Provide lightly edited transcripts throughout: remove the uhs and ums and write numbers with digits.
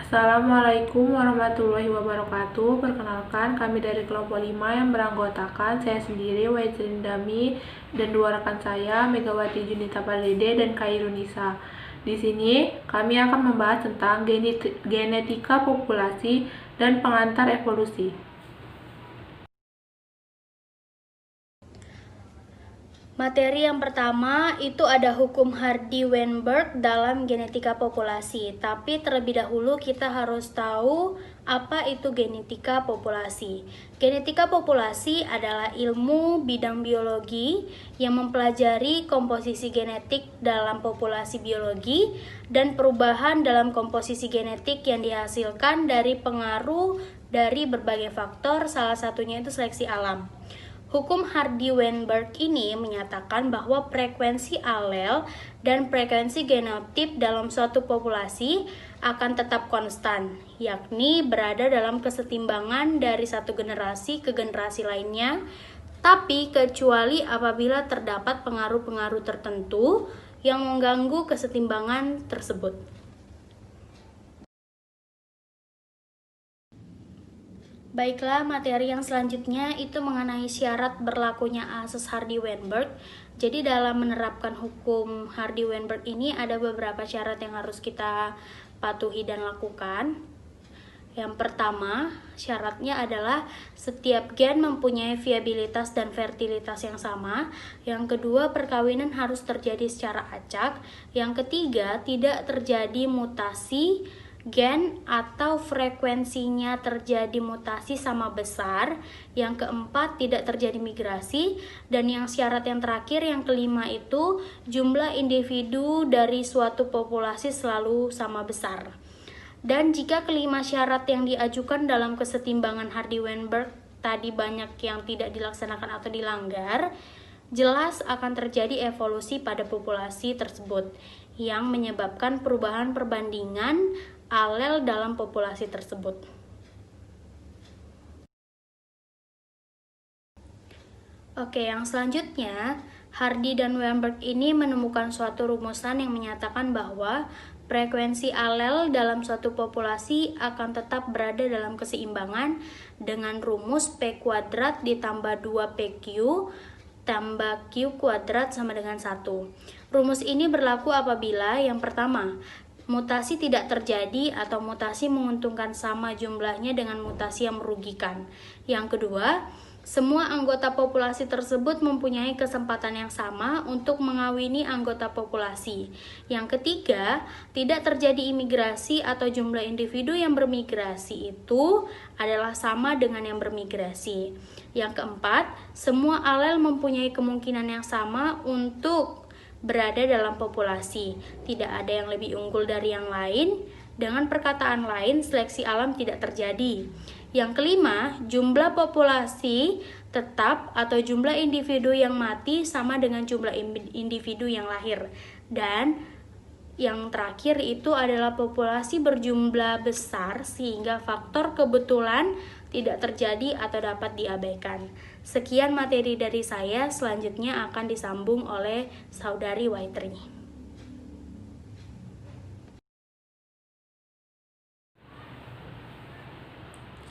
Assalamualaikum warahmatullahi wabarakatuh. Perkenalkan, kami dari kelompok 5 yang beranggotakan saya sendiri, Waitrin Dami, dan dua rekan saya, Megawati Junita Pardede dan Khairunisa. Di sini kami akan membahas tentang genetika populasi dan pengantar evolusi. Materi yang pertama itu ada hukum Hardy-Weinberg dalam genetika populasi. Tapi terlebih dahulu kita harus tahu apa itu genetika populasi. Genetika populasi adalah ilmu bidang biologi yang mempelajari komposisi genetik dalam populasi biologi dan perubahan dalam komposisi genetik yang dihasilkan dari pengaruh dari berbagai faktor, salah satunya itu seleksi alam. Hukum Hardy-Weinberg ini menyatakan bahwa frekuensi alel dan frekuensi genotip dalam suatu populasi akan tetap konstan, yakni berada dalam kesetimbangan dari satu generasi ke generasi lainnya, tapi kecuali apabila terdapat pengaruh-pengaruh tertentu yang mengganggu kesetimbangan tersebut. Baiklah, materi yang selanjutnya itu mengenai syarat berlakunya asas Hardy-Weinberg. Jadi dalam menerapkan hukum Hardy-Weinberg ini ada beberapa syarat yang harus kita patuhi dan lakukan. Yang pertama, syaratnya adalah setiap gen mempunyai viabilitas dan fertilitas yang sama. Yang kedua, perkawinan harus terjadi secara acak. Yang ketiga, tidak terjadi mutasi gen atau frekuensinya terjadi mutasi sama besar. Yang keempat, tidak terjadi migrasi. Dan yang syarat yang terakhir, yang kelima itu jumlah individu dari suatu populasi selalu sama besar. Dan jika kelima syarat yang diajukan dalam kesetimbangan Hardy-Weinberg tadi banyak yang tidak dilaksanakan atau dilanggar, jelas akan terjadi evolusi pada populasi tersebut yang menyebabkan perubahan perbandingan alel dalam populasi tersebut. Oke, yang selanjutnya, Hardy dan Weinberg ini menemukan suatu rumusan yang menyatakan bahwa frekuensi alel dalam suatu populasi akan tetap berada dalam keseimbangan dengan rumus P kuadrat ditambah 2PQ tambah Q kuadrat sama dengan 1. Rumus ini berlaku apabila yang pertama, mutasi tidak terjadi atau mutasi menguntungkan sama jumlahnya dengan mutasi yang merugikan. Yang kedua, semua anggota populasi tersebut mempunyai kesempatan yang sama untuk mengawini anggota populasi. Yang ketiga, tidak terjadi imigrasi atau jumlah individu yang bermigrasi itu adalah sama dengan yang bermigrasi. Yang keempat, semua alel mempunyai kemungkinan yang sama untuk berada dalam populasi. Tidak ada yang lebih unggul dari yang lain. Dengan perkataan lain, seleksi alam tidak terjadi. Yang kelima, jumlah populasi tetap atau jumlah individu yang mati sama dengan jumlah individu yang lahir. Dan yang terakhir itu adalah populasi berjumlah besar sehingga faktor kebetulan tidak terjadi atau dapat diabaikan. Sekian materi dari saya, selanjutnya akan disambung oleh Saudari Waitri.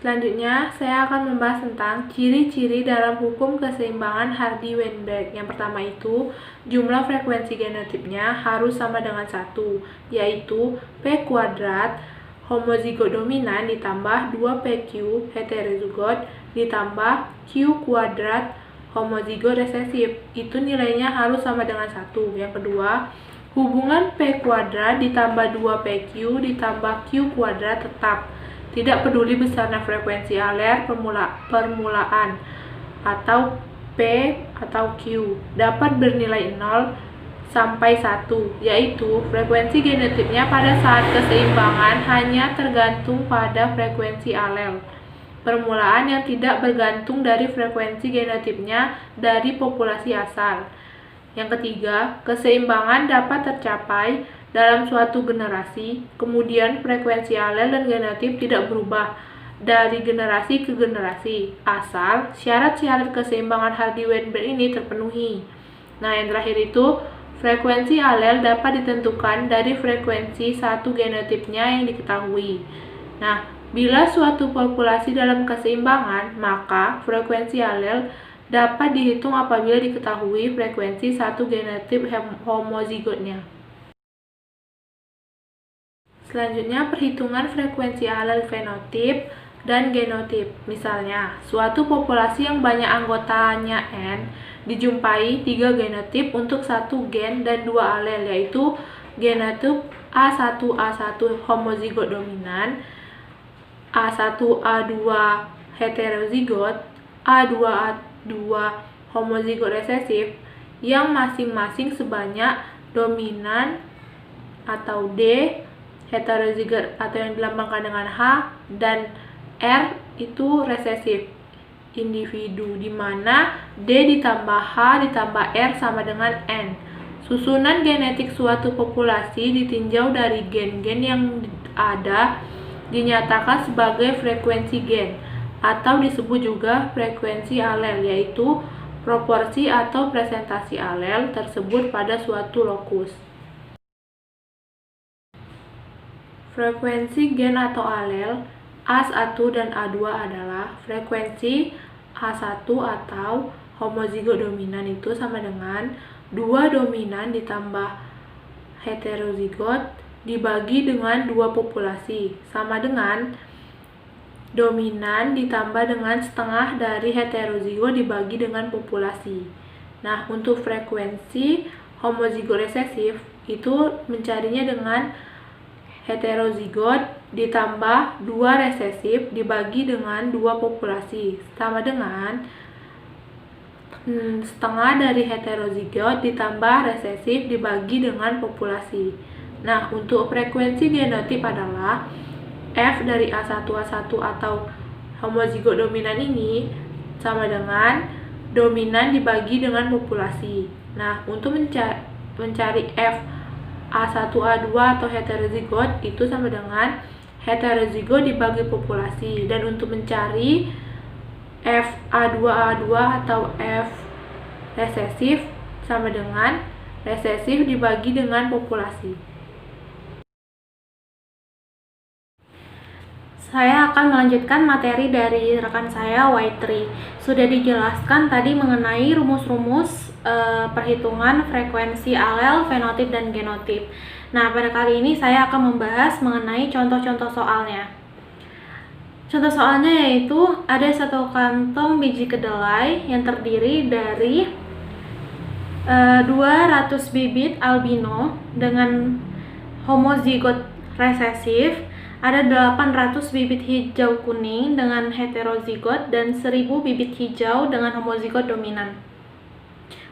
Selanjutnya, saya akan membahas tentang ciri-ciri dalam hukum keseimbangan Hardy-Weinberg. Yang pertama itu, jumlah frekuensi genotipnya harus sama dengan 1, yaitu P kuadrat homozigot dominan ditambah 2PQ heterozigot ditambah Q kuadrat homozigot resesif. Itu nilainya harus sama dengan 1. Yang kedua, hubungan P kuadrat ditambah 2PQ ditambah Q kuadrat tetap. Tidak peduli besarnya frekuensi alel permulaan atau P atau Q dapat bernilai 0 sampai 1, yaitu frekuensi genotipnya pada saat keseimbangan hanya tergantung pada frekuensi alel permulaan yang tidak bergantung dari frekuensi genotipnya dari populasi asal. Yang ketiga, keseimbangan dapat tercapai dalam suatu generasi, kemudian frekuensi alel dan genotip tidak berubah dari generasi ke generasi, asal syarat-syarat keseimbangan Hardy-Weinberg ini terpenuhi. Nah, yang terakhir itu, Frekuensi alel dapat ditentukan dari frekuensi satu genotipnya yang diketahui. Nah, bila suatu populasi dalam keseimbangan, maka frekuensi alel dapat dihitung apabila diketahui frekuensi satu genotip homozigotnya. Selanjutnya, perhitungan frekuensi alel fenotip dan genotip. Misalnya, suatu populasi yang banyak anggotanya N dijumpai 3 genotip untuk satu gen dan 2 alel, yaitu genotip A1A1 homozigot dominan, A1A2 heterozigot, A2A2 homozigot resesif, yang masing-masing sebanyak dominan atau D, heterozigot atau yang dilambangkan dengan H, dan R itu resesif individu, di mana D ditambah H ditambah R sama dengan N. Susunan genetik suatu populasi ditinjau dari gen-gen yang ada dinyatakan sebagai frekuensi gen, atau disebut juga frekuensi alel, yaitu proporsi atau presentasi alel tersebut pada suatu lokus. Frekuensi gen atau alel A1 dan A2 adalah frekuensi A1 atau homozigot dominan itu sama dengan 2 dominan ditambah heterozigot dibagi dengan 2 populasi, sama dengan dominan ditambah dengan setengah dari heterozigot dibagi dengan populasi. Nah, untuk frekuensi homozigot resesif itu mencarinya dengan heterozigot ditambah 2 resesif dibagi dengan 2 populasi, sama dengan setengah dari heterozigot ditambah resesif dibagi dengan populasi. Nah, untuk frekuensi genotip adalah F dari A1A1 atau homozigot dominan ini sama dengan dominan dibagi dengan populasi. Nah, untuk mencari F A1A2 atau heterozigot itu sama dengan heterozigot dibagi populasi, dan untuk mencari F A2A2 atau F resesif sama dengan resesif dibagi dengan populasi. Saya akan melanjutkan materi dari rekan saya Waitri. Sudah dijelaskan tadi mengenai rumus-rumus perhitungan frekuensi alel, fenotip, dan genotip. Nah, pada kali ini saya akan membahas mengenai contoh-contoh soalnya. Contoh soalnya yaitu ada satu kantong biji kedelai yang terdiri dari 200 bibit albino dengan homozigot resesif, ada 800 bibit hijau kuning dengan heterozigot, dan 1000 bibit hijau dengan homozigot dominan.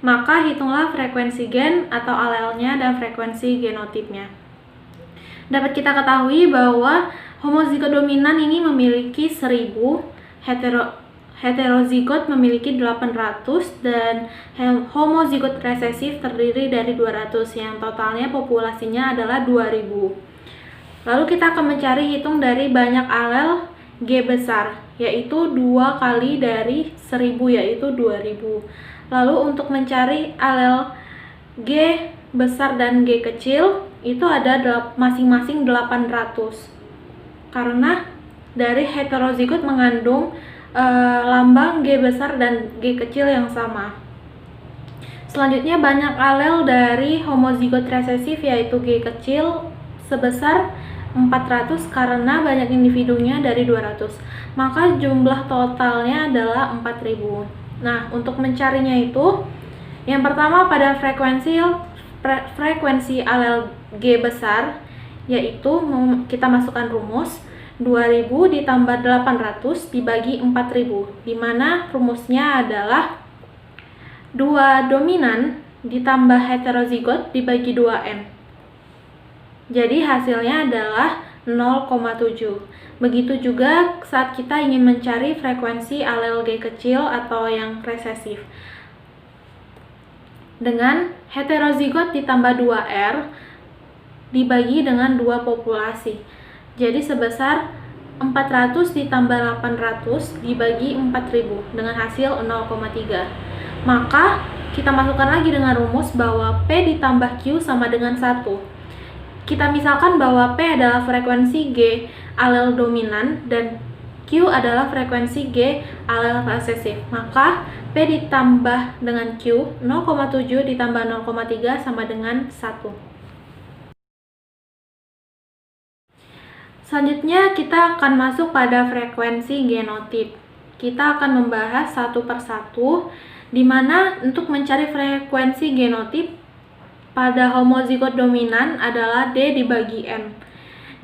Maka hitunglah frekuensi gen atau alelnya dan frekuensi genotipnya. Dapat kita ketahui bahwa homozigot dominan ini memiliki 1000, heterozigot memiliki 800, dan homozigot resesif terdiri dari 200, yang totalnya populasinya adalah 2000. Lalu kita akan mencari hitung dari banyak alel G besar, yaitu 2 kali dari 1000, yaitu 2000. Lalu untuk mencari alel G besar dan G kecil itu ada masing-masing 800, karena dari heterozigot mengandung lambang G besar dan G kecil yang sama. Selanjutnya banyak alel dari homozigot resesif yaitu G kecil sebesar 400 karena banyak individunya dari 200. Maka jumlah totalnya adalah 4000. Nah, untuk mencarinya itu yang pertama pada frekuensi alel G besar, yaitu kita masukkan rumus 2000 ditambah 800 dibagi 4000, di mana rumusnya adalah 2 dominan ditambah heterozigot dibagi 2N. Jadi hasilnya adalah 0,7. Begitu juga saat kita ingin mencari frekuensi alel G kecil atau yang resesif. Dengan heterozigot ditambah 2R dibagi dengan 2 populasi. Jadi sebesar 400 ditambah 800 dibagi 4000 dengan hasil 0,3. Maka kita masukkan lagi dengan rumus bahwa P ditambah Q sama dengan 1. Kita misalkan bahwa P adalah frekuensi G alel dominan dan Q adalah frekuensi G alel resesif. Maka P ditambah dengan Q 0,7 ditambah 0,3 sama dengan 1. Selanjutnya kita akan masuk pada frekuensi genotip. Kita akan membahas satu persatu, di mana untuk mencari frekuensi genotip pada homozigot dominan adalah D dibagi N.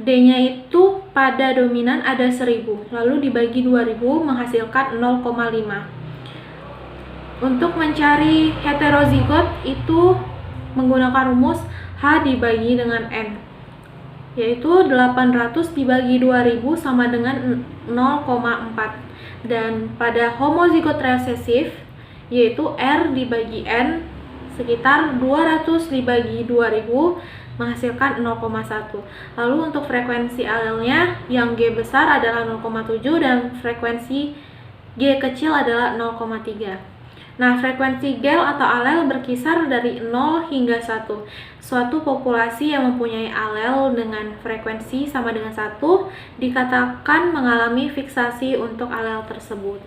D-nya itu pada dominan ada 1000, lalu dibagi 2000 menghasilkan 0,5. Untuk mencari heterozigot itu menggunakan rumus H dibagi dengan N, yaitu 800 dibagi 2000 sama dengan 0,4. Dan pada homozigot resesif yaitu R dibagi N sekitar 200 dibagi 2000 menghasilkan 0,1. Lalu untuk frekuensi alelnya yang G besar adalah 0,7 dan frekuensi G kecil adalah 0,3. Nah, frekuensi gel atau alel berkisar dari 0 hingga 1. Suatu populasi yang mempunyai alel dengan frekuensi sama dengan 1 dikatakan mengalami fiksasi untuk alel tersebut.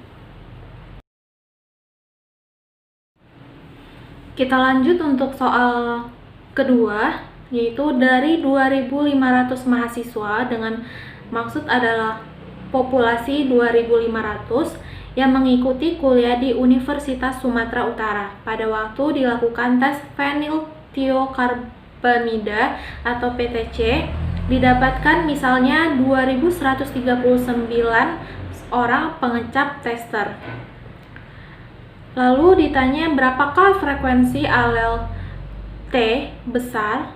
Kita lanjut untuk soal kedua, yaitu dari 2.500 mahasiswa, dengan maksud adalah populasi 2.500 yang mengikuti kuliah di Universitas Sumatera Utara. Pada waktu dilakukan tes feniltiokarbanida atau PTC, didapatkan misalnya 2.139 orang pengecap tester. Lalu ditanya berapakah frekuensi alel T besar,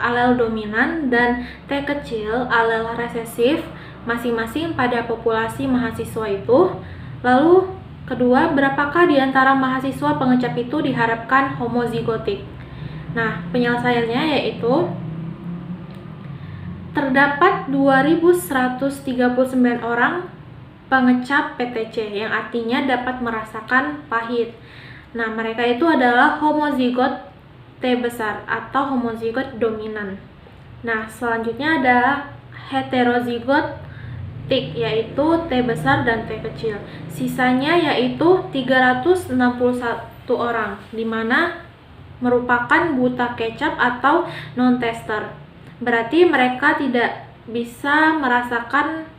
alel dominan, dan T kecil, alel resesif, masing-masing pada populasi mahasiswa itu. Lalu kedua, berapakah di antara mahasiswa pengecap itu diharapkan homozigotik? Nah, penyelesaiannya yaitu terdapat 2.139 orang pengecap PTC yang artinya dapat merasakan pahit. Nah, mereka itu adalah homozigot T besar atau homozigot dominan. Nah, selanjutnya adalah heterozigot tik, yaitu T besar dan T kecil. Sisanya yaitu 361 orang, di mana merupakan buta kecap atau non-tester. Berarti mereka tidak bisa merasakan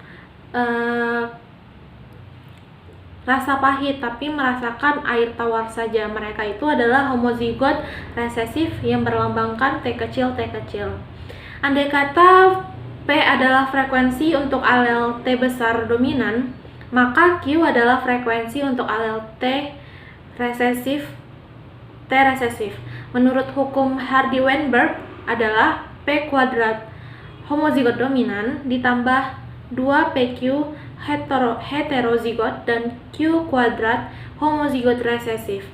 rasa pahit, tapi merasakan air tawar saja. Mereka itu adalah homozigot resesif yang berlambangkan T kecil, T kecil. Andai kata P adalah frekuensi untuk alel T besar dominan, maka Q adalah frekuensi untuk alel T resesif. Menurut hukum Hardy-Weinberg adalah P kuadrat homozigot dominan ditambah 2PQ heterozigot dan Q kuadrat homozigot resesif.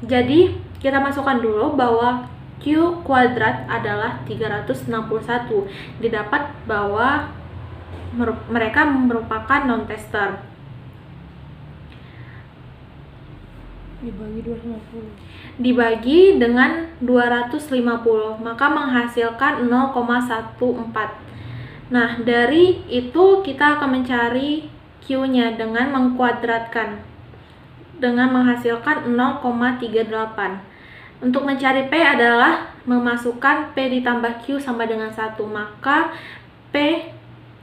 Jadi kita masukkan dulu bahwa Q kuadrat adalah 361, didapat bahwa mereka merupakan non-tester. Dibagi dengan 250, maka menghasilkan 0,14. Nah, dari itu kita akan mencari Q-nya dengan mengkuadratkan, dengan menghasilkan 0,38. Untuk mencari P adalah memasukkan P ditambah Q sama dengan 1, maka P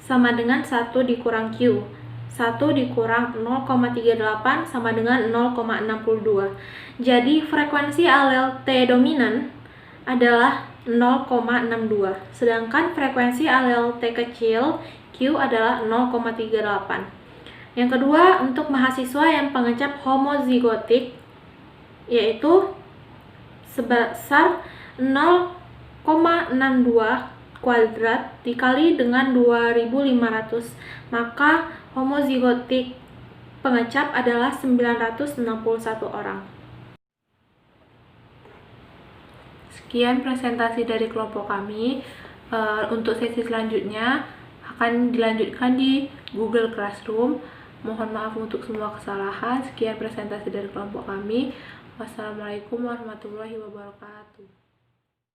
sama dengan 1 dikurang Q. 1 dikurang 0,38 sama dengan 0,62. Jadi frekuensi alel T dominan adalah 0,62, sedangkan frekuensi alel T kecil Q adalah 0,38. Yang kedua, untuk mahasiswa yang pengecap homozigotik, yaitu sebesar 0,62 kuadrat dikali dengan 2.500, maka homozigotik pengecap adalah 961 orang. Sekian presentasi dari kelompok kami. Untuk sesi selanjutnya akan dilanjutkan di Google Classroom. Mohon maaf untuk semua kesalahan. Sekian presentasi dari kelompok kami. Wassalamualaikum warahmatullahi wabarakatuh.